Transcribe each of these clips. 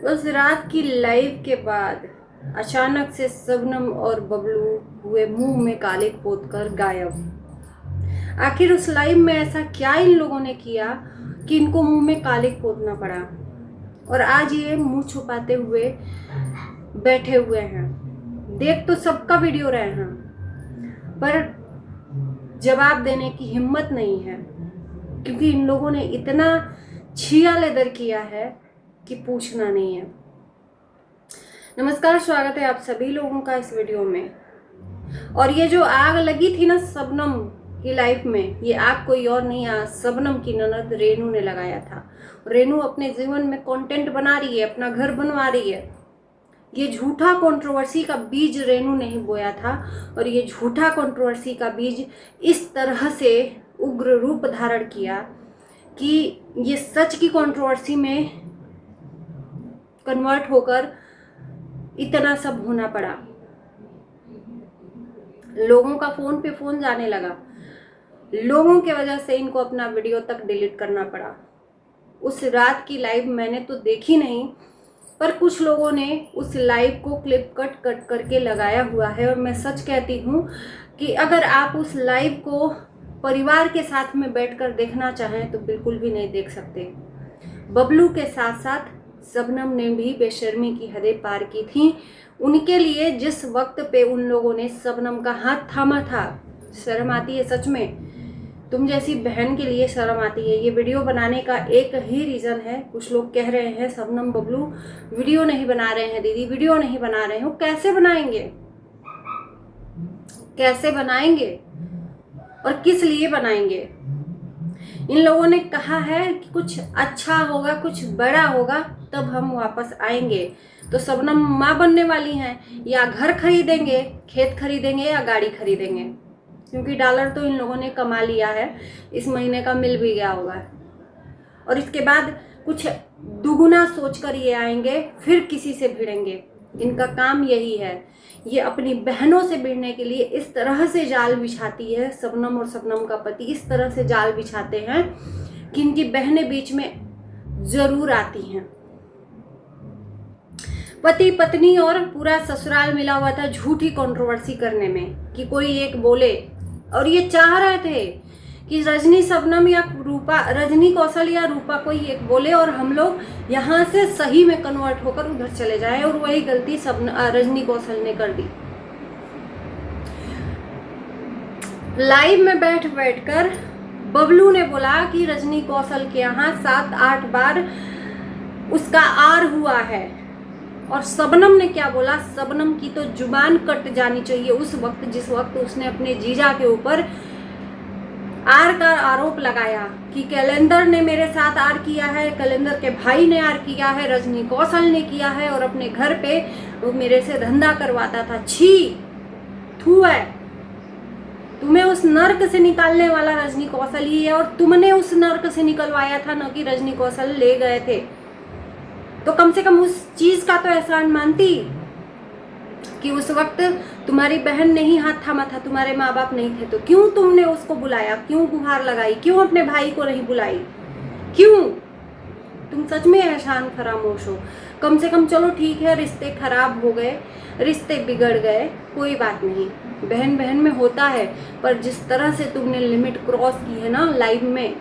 उस रात की लाइव के बाद अचानक से शबनम और बबलू हुए मुंह में काले पोत कर गायब। आखिर उस लाइव में ऐसा क्या इन लोगों ने किया कि इनको मुंह में काले पोतना पड़ा और आज ये मुंह छुपाते हुए बैठे हुए हैं। देख तो सबका वीडियो रहे हैं, पर जवाब देने की हिम्मत नहीं है, क्योंकि इन लोगों ने इतना छिया लेदर किया है कि पूछना नहीं है। नमस्कार, स्वागत है आप सभी लोगों का इस वीडियो में। और ये जो आग लगी थी ना शबनम की लाइफ में, ये आग कोई और नहीं, शबनम की ननद रेनू ने लगाया था। रेनू अपने जीवन में कंटेंट बना रही है, अपना घर बनवा रही है। ये झूठा कंट्रोवर्सी का बीज रेनू ने ही बोया था और ये झूठा कंट्रोवर्सी का बीज इस तरह से उग्र रूप धारण किया कि ये सच की कंट्रोवर्सी में कन्वर्ट होकर इतना सब होना पड़ा। लोगों का फोन पे फोन जाने लगा, लोगों के वजह से इनको अपना वीडियो तक डिलीट करना पड़ा। उस रात की लाइव मैंने तो देखी नहीं, पर कुछ लोगों ने उस लाइव को क्लिप कट करके लगाया हुआ है। और मैं सच कहती हूँ कि अगर आप उस लाइव को परिवार के साथ में बैठकर देखना चाहें तो बिल्कुल भी नहीं देख सकते। बबलू के साथ साथ शबनम ने भी बेशर्मी की हदें पार की थी। उनके लिए जिस वक्त पे उन लोगों ने शबनम का हाथ थामा था, शर्म आती है सच में। तुम जैसी बहन के लिए शर्म आती है। ये वीडियो बनाने का एक ही रीज़न है। कुछ लोग कह रहे हैं शबनम बबलू वीडियो नहीं बना रहे हैं, दीदी वीडियो नहीं बना रहे हो। कैसे बनाएंगे, कैसे बनाएंगे और किस लिए बनाएंगे? इन लोगों ने कहा है कि कुछ अच्छा होगा, कुछ बड़ा होगा, तब हम वापस आएंगे। तो शबनम माँ बनने वाली हैं, या घर खरीदेंगे, खेत खरीदेंगे या गाड़ी खरीदेंगे, क्योंकि डॉलर तो इन लोगों ने कमा लिया है, इस महीने का मिल भी गया होगा। और इसके बाद कुछ दुगुना सोचकर ये आएंगे, फिर किसी से भिड़ेंगे। इनका काम यही है। ये अपनी बहनों से भिड़ने के लिए इस तरह से जाल बिछाती है। शबनम और शबनम का पति इस तरह से जाल बिछाते हैं कि इनकी बहनें बीच में जरूर आती हैं। पति पत्नी और पूरा ससुराल मिला हुआ था झूठी कंट्रोवर्सी करने में कि कोई एक बोले। और ये चाह रहे थे कि रजनी शबनम या रूपा, रजनी कौशल या रूपा कोई एक बोले और हम लोग यहाँ से सही में कन्वर्ट होकर उधर चले जाएं। और वही गलती रजनी कौशल ने कर दी। लाइव में बैठ कर बबलू ने बोला कि रजनी कौशल के यहाँ 7-8 बार उसका आर हुआ है। और शबनम ने क्या बोला? शबनम की तो जुबान कट जानी चाहिए उस वक्त जिस वक्त उसने अपने जीजा के ऊपर आर का आरोप लगाया कि कैलेंडर ने मेरे साथ आर किया है, कैलेंडर के भाई ने आर किया है, रजनी कौशल ने किया है और अपने घर पे वो मेरे से धंधा करवाता था। छी, थू है। तुम्हें उस नर्क से निकालने वाला रजनी कौशल ही है और तुमने उस नर्क से निकलवाया था, न कि रजनी कौशल ले गए थे। तो कम से कम उस चीज का तो एहसान मानती कि उस वक्त तुम्हारी बहन ने ही हाथ थामा था, तुम्हारे माँ बाप नहीं थे। तो क्यों तुमने उसको बुलाया, क्यों गुहार लगाई, क्यों अपने भाई को नहीं बुलाई, क्यों? तुम सच में एहसान फरामोश हो। कम से कम चलो ठीक है, रिश्ते खराब हो गए, रिश्ते बिगड़ गए, कोई बात नहीं, बहन बहन में होता है। पर जिस तरह से तुमने लिमिट क्रॉस की है ना लाइव में,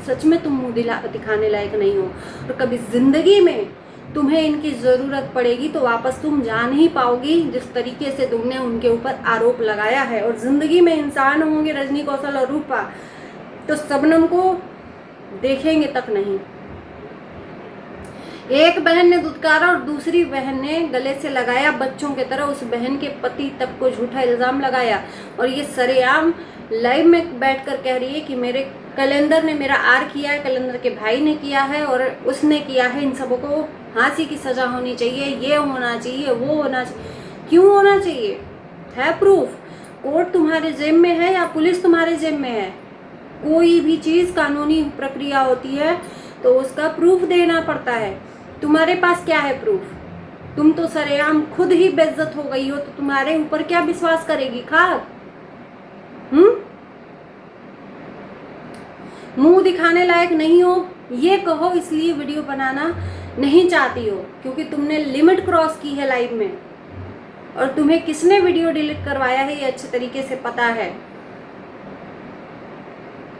सच में तुम मुंह दिखाने लायक नहीं हो। और कभी जिंदगी में तुम्हें इनकी ज़रूरत पड़ेगी तो वापस तुम जा नहीं पाओगी जिस तरीके से तुमने उनके ऊपर आरोप लगाया है। और ज़िंदगी में इंसान होंगे रजनी कौशल और रूपा, तो शबनम को देखेंगे तक नहीं। एक बहन ने दुत्कारा और दूसरी बहन ने गले से लगाया बच्चों की तरह। उस बहन के पति तक को झूठा इल्ज़ाम लगाया और ये सरेआम लाइव में बैठकर कह रही है कि मेरे कैलेंडर ने मेरा आर किया है, कैलेंडर के भाई ने किया है और उसने किया है। इन सबों को फांसी की सजा होनी चाहिए, ये होना चाहिए, वो होना चाहिए। क्यों होना चाहिए? है प्रूफ? कोर्ट तुम्हारे जेब में है या पुलिस तुम्हारे जेब में है? कोई भी चीज़ कानूनी प्रक्रिया होती है तो उसका प्रूफ देना पड़ता है। तुम्हारे पास क्या है प्रूफ? तुम तो सरेआम खुद ही बेइज्जत हो गई हो, तो तुम्हारे ऊपर क्या विश्वास करेगी खाक? मुंह दिखाने लायक नहीं हो ये कहो, इसलिए वीडियो बनाना नहीं चाहती हो, क्योंकि तुमने लिमिट क्रॉस की है लाइफ में, और तुम्हें किसने वीडियो डिलीट करवाया है ये अच्छे तरीके से पता है,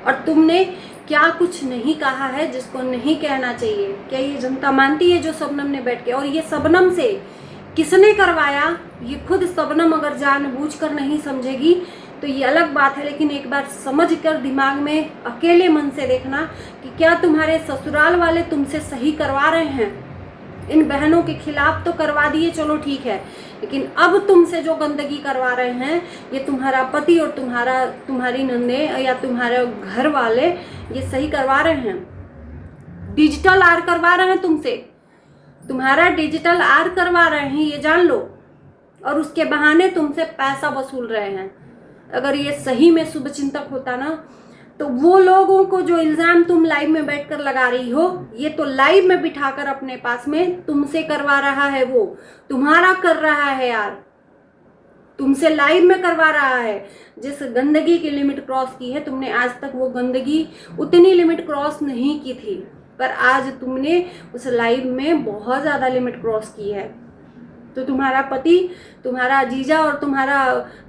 और तुमने क्या कुछ नहीं कहा है जिसको नहीं कहना चाहिए। क्या ये जनता मानती है जो शबनम ने बैठ के, और ये शबनम से किसने करवाया ये खुद शबनम अगर जानबूझकर नहीं समझेगी तो ये अलग बात है, लेकिन एक बार समझ कर दिमाग में अकेले मन से देखना कि क्या तुम्हारे ससुराल वाले तुमसे सही करवा रहे हैं। इन बहनों के खिलाफ तो करवा दिए, चलो ठीक है, लेकिन अब तुमसे जो गंदगी करवा रहे हैं ये तुम्हारा पति और तुम्हारी नंदे या तुम्हारे घर वाले ये सही करवा रहे हैं। डिजिटल आर करवा रहे हैं तुमसे, तुम्हारा डिजिटल आर करवा रहे हैं, ये जान लो, और उसके बहाने तुमसे पैसा वसूल रहे हैं। अगर ये सही में शुभचिंतक होता ना तो वो लोगों को जो इल्जाम तुम लाइव में बैठकर लगा रही हो, ये तो लाइव में बिठाकर अपने पास में तुमसे करवा रहा है, वो तुम्हारा कर रहा है यार, तुमसे लाइव में करवा रहा है। जिस गंदगी की लिमिट क्रॉस की है तुमने, आज तक वो गंदगी उतनी लिमिट क्रॉस नहीं की थी, पर आज तुमने उस लाइव में बहुत ज़्यादा लिमिट क्रॉस की है। तो तुम्हारा पति, तुम्हारा जीजा और तुम्हारा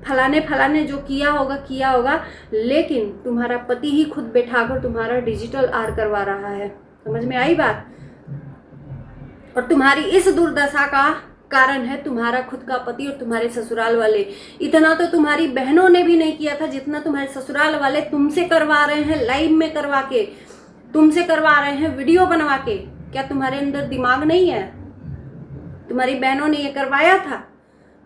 फलाने जो किया होगा, लेकिन तुम्हारा पति ही खुद बैठाकर तुम्हारा डिजिटल आर करवा रहा है। समझ में आई बात? और तुम्हारी इस दुर्दशा का कारण है तुम्हारा खुद का पति और तुम्हारे ससुराल वाले। इतना तो तुम्हारी बहनों ने भी नहीं किया था जितना तुम्हारे ससुराल वाले तुमसे करवा रहे हैं, लाइव में करवा के तुमसे करवा रहे हैं, वीडियो बनवा के। क्या तुम्हारे अंदर दिमाग नहीं है? तुम्हारी बहनों ने ये करवाया था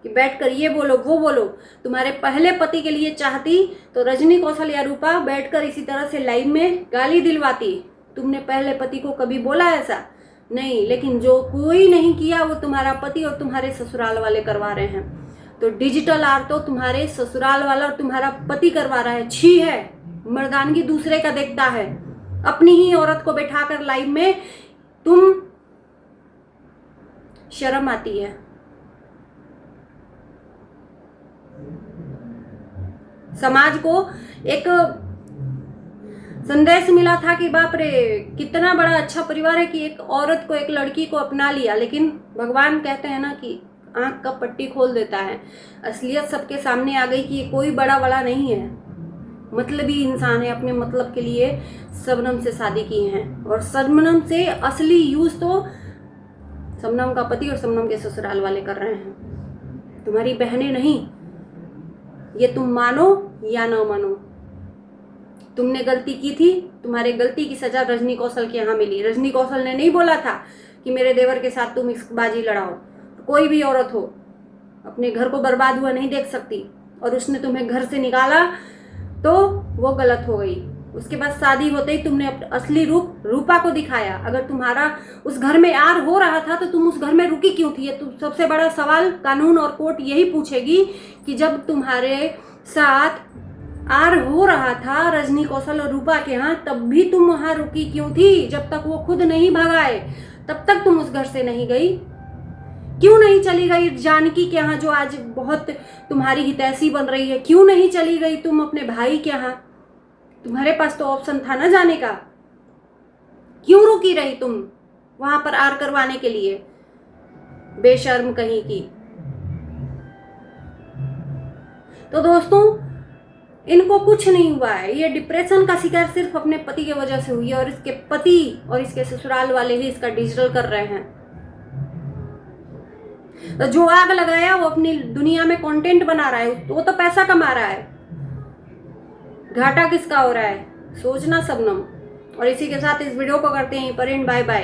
कि बैठकर ये बोलो वो बोलो। तुम्हारे पहले पति के लिए चाहती तो रजनी कौशल या रूपा बैठकर इसी तरह से लाइव में गाली दिलवाती। तुमने पहले पति को कभी बोला ऐसा? नहीं, लेकिन जो कोई नहीं किया वो तुम्हारा पति और तुम्हारे ससुराल वाले करवा रहे हैं। तो डिजिटल आर तो तुम्हारे ससुराल वाला और तुम्हारा पति करवा रहा है। छी है, मर्दानगी दूसरे का देखता है, अपनी ही औरत को बैठाकर लाइव में। तुम शर्म आती है। समाज को एक संदेश मिला था कि बाप रे कितना बड़ा अच्छा परिवार है कि एक औरत को, एक लड़की को अपना लिया, लेकिन भगवान कहते हैं ना कि आंख का पट्टी खोल देता है। असलियत सबके सामने आ गई कि ये कोई बड़ा नहीं है, मतलबी इंसान है। अपने मतलब के लिए शबनम से शादी की है, और शबनम से असली यूज तो शबनम का पति और शबनम के ससुराल वाले कर रहे हैं, तुम्हारी बहनें नहीं। ये तुम मानो या ना मानो, तुमने गलती की थी, तुम्हारे गलती की सजा रजनी कौशल के यहाँ मिली। रजनी कौशल ने नहीं बोला था कि मेरे देवर के साथ तुम बाजी लड़ाओ। कोई भी औरत हो अपने घर को बर्बाद हुआ नहीं देख सकती, और उसने तुम्हें घर से निकाला तो वो गलत हो गई। उसके बाद शादी होते ही तुमने असली रूप रूपा को दिखाया। अगर तुम्हारा उस घर में आर हो रहा था तो तुम उस घर में रुकी क्यों थी? ये तो सबसे बड़ा सवाल कानून और कोर्ट यही पूछेगी कि जब तुम्हारे साथ आर हो रहा था रजनी कौशल और रूपा के यहाँ, तब भी तुम वहां रुकी क्यों थी? जब तक वो खुद नहीं भगाए तब तक तुम उस घर से नहीं गई। क्यों नहीं चली गई जानकी के यहाँ जो आज बहुत तुम्हारी हितैषी बन रही है? क्यों नहीं चली गई तुम अपने भाई के यहाँ? तुम्हारे पास तो ऑप्शन था ना जाने का, क्यों रुकी रही तुम वहां पर आर करवाने के लिए? बेशर्म कहीं की। तो दोस्तों, इनको कुछ नहीं हुआ है, ये डिप्रेशन का शिकार सिर्फ अपने पति की वजह से हुई है, और इसके पति और इसके ससुराल वाले ही इसका डिजिटल कर रहे हैं। तो जो आग लगाया वो अपनी दुनिया में कंटेंट बना रहा है, वो तो पैसा कमा रहा है, घाटा किसका हो रहा है? सोचना शबनम। और इसी के साथ इस वीडियो को करते हैं यहीं पर एंड। Bye bye.